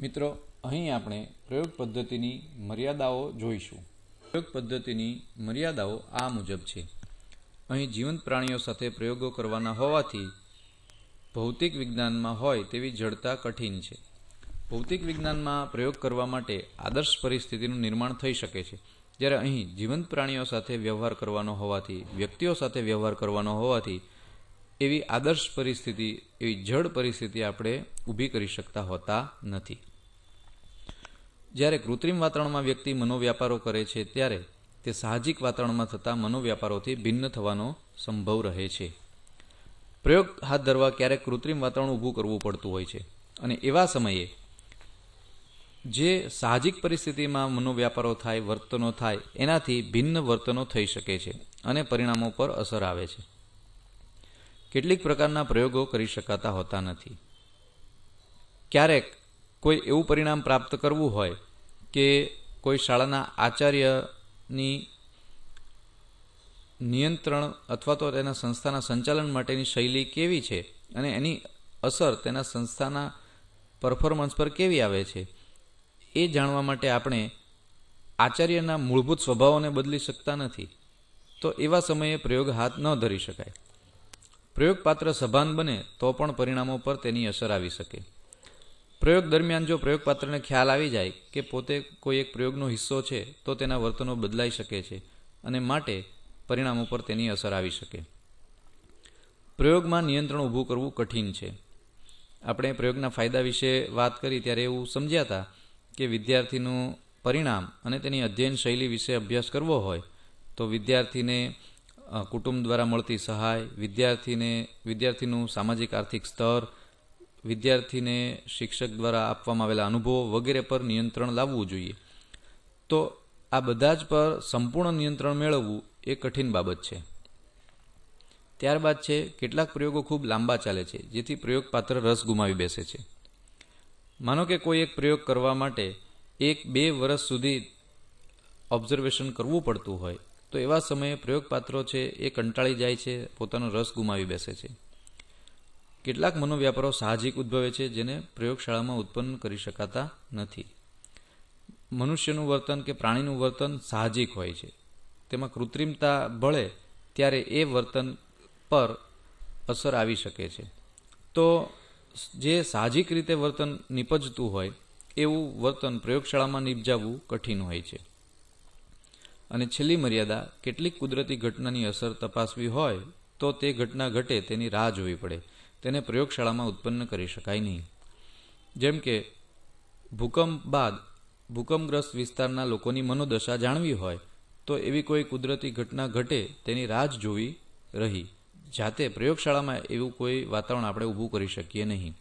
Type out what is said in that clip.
મિત્રો, અહીં આપણે પ્રયોગ પદ્ધતિની મર્યાદાઓ જોઈશું. પ્રયોગ પદ્ધતિની મર્યાદાઓ આ મુજબ છે. અહીં જીવંત પ્રાણીઓ સાથે પ્રયોગો કરવાના હોવાથી ભૌતિક વિજ્ઞાનમાં હોય તેવી જડતા કઠિન છે. ભૌતિક વિજ્ઞાનમાં પ્રયોગ કરવા માટે આદર્શ પરિસ્થિતિનું નિર્માણ થઈ શકે છે, જ્યારે અહીં જીવંત પ્રાણીઓ સાથે વ્યવહાર કરવાનો હોવાથી, વ્યક્તિઓ સાથે વ્યવહાર કરવાનો હોવાથી એવી આદર્શ પરિસ્થિતિ, એવી જડ પરિસ્થિતિ આપણે ઊભી કરી શકતા હોતા નથી. જ્યારે કૃત્રિમ વાતાવરણમાં વ્યક્તિ મનોવ્યાપારો કરે છે ત્યારે તે સાહજિક વાતાવરણમાં થતા મનોવ્યાપારોથી ભિન્ન થવાનો સંભવ રહે છે. પ્રયોગ હાથ ધરવા ક્યારેક કૃત્રિમ વાતાવરણ ઊભું કરવું પડતું હોય છે, અને એવા સમયે જે સાહજિક પરિસ્થિતિમાં મનોવ્યાપારો થાય, વર્તનો થાય, એનાથી ભિન્ન વર્તનો થઈ શકે છે અને પરિણામો પર અસર આવે છે. કેટલીક પ્રકારના પ્રયોગો કરી શકાતા હોતા નથી. ક્યારેક કોઈ એવું પરિણામ પ્રાપ્ત કરવું હોય કે કોઈ શાળાના આચાર્યની નિયંત્રણ અથવા તો તેના સંસ્થાના સંચાલન માટેની શૈલી કેવી છે અને એની અસર તેના સંસ્થાના પરફોર્મન્સ પર કેવી આવે છે, એ જાણવા માટે આપણે આચાર્યના મૂળભૂત સ્વભાવોને બદલી શકતા નથી. તો એવા સમયે પ્રયોગ હાથ ન ધરી શકાય. પ્રયોગપાત્ર સભાન બને તો પણ પરિણામો પર તેની અસર આવી શકે. પ્રયોગ દરમિયાન જો પ્રયોગપાત્રને ખ્યાલ આવી જાય કે પોતે કોઈ એક પ્રયોગનો હિસ્સો છે, તો તેના વર્તનો બદલાઈ શકે છે અને માટે પરિણામો પર તેની અસર આવી શકે. પ્રયોગમાં નિયંત્રણ ઊભું કરવું કઠિન છે. આપણે પ્રયોગના ફાયદા વિશે વાત કરી ત્યારે એવું સમજ્યા હતા કે વિદ્યાર્થીનું પરિણામ અને તેની અધ્યયન શૈલી વિશે અભ્યાસ કરવો હોય તો વિદ્યાર્થીને કુટુંબ દ્વારા મળતી સહાય, વિદ્યાર્થીનું સામાજિક આર્થિક સ્તર, વિદ્યાર્થીને શિક્ષક દ્વારા આપવામાં આવેલા અનુભવો વગેરે પર નિયંત્રણ લાવવું જોઈએ. તો આ બધા જ પર સંપૂર્ણ નિયંત્રણ મેળવવું એ કઠિન બાબત છે. ત્યારબાદ છે કેટલાક પ્રયોગો ખૂબ લાંબા ચાલે છે, જેથી પ્રયોગપાત્ર રસ ગુમાવી બેસે છે. માનો કે કોઈ એક પ્રયોગ કરવા માટે 1-2 વર્ષ સુધી ઓબ્ઝર્વેશન કરવું પડતું હોય, તો એવા સમયે પ્રયોગપાત્રો છે એ કંટાળી જાય છે, પોતાનો રસ ગુમાવી બેસે છે. કેટલાક મનોવ્યાપારો સાહજિક ઉદ્ભવે છે જેને પ્રયોગશાળામાં ઉત્પન્ન કરી શકાતા નથી. મનુષ્યનું વર્તન કે પ્રાણીનું વર્તન સાહજિક હોય છે, તેમાં કૃત્રિમતા ભળે ત્યારે એ વર્તન પર અસર આવી શકે છે. તો જે સાહજિક રીતે વર્તન નિપજતું હોય એવું વર્તન પ્રયોગશાળામાં નિપજાવવું કઠિન હોય છે. અને છેલ્લી મર્યાદા, કેટલીક કુદરતી ઘટનાની અસર તપાસવી હોય તો તે ઘટના ઘટે તેની રાહ જોવી પડે. તેને પ્રયોગશાળામાં ઉત્પન્ન કરી શકાય નહીં. જેમ કે ભૂકંપ બાદ ભૂકંપગ્રસ્ત વિસ્તારના લોકોની મનોદશા જાણવી હોય તો એવી કોઈ કુદરતી ઘટના ઘટે તેની રાહ જોવી રહી. જાતે પ્રયોગશાળામાં એવું કોઈ વાતાવરણ આપણે ઊભું કરી શકીએ નહીં.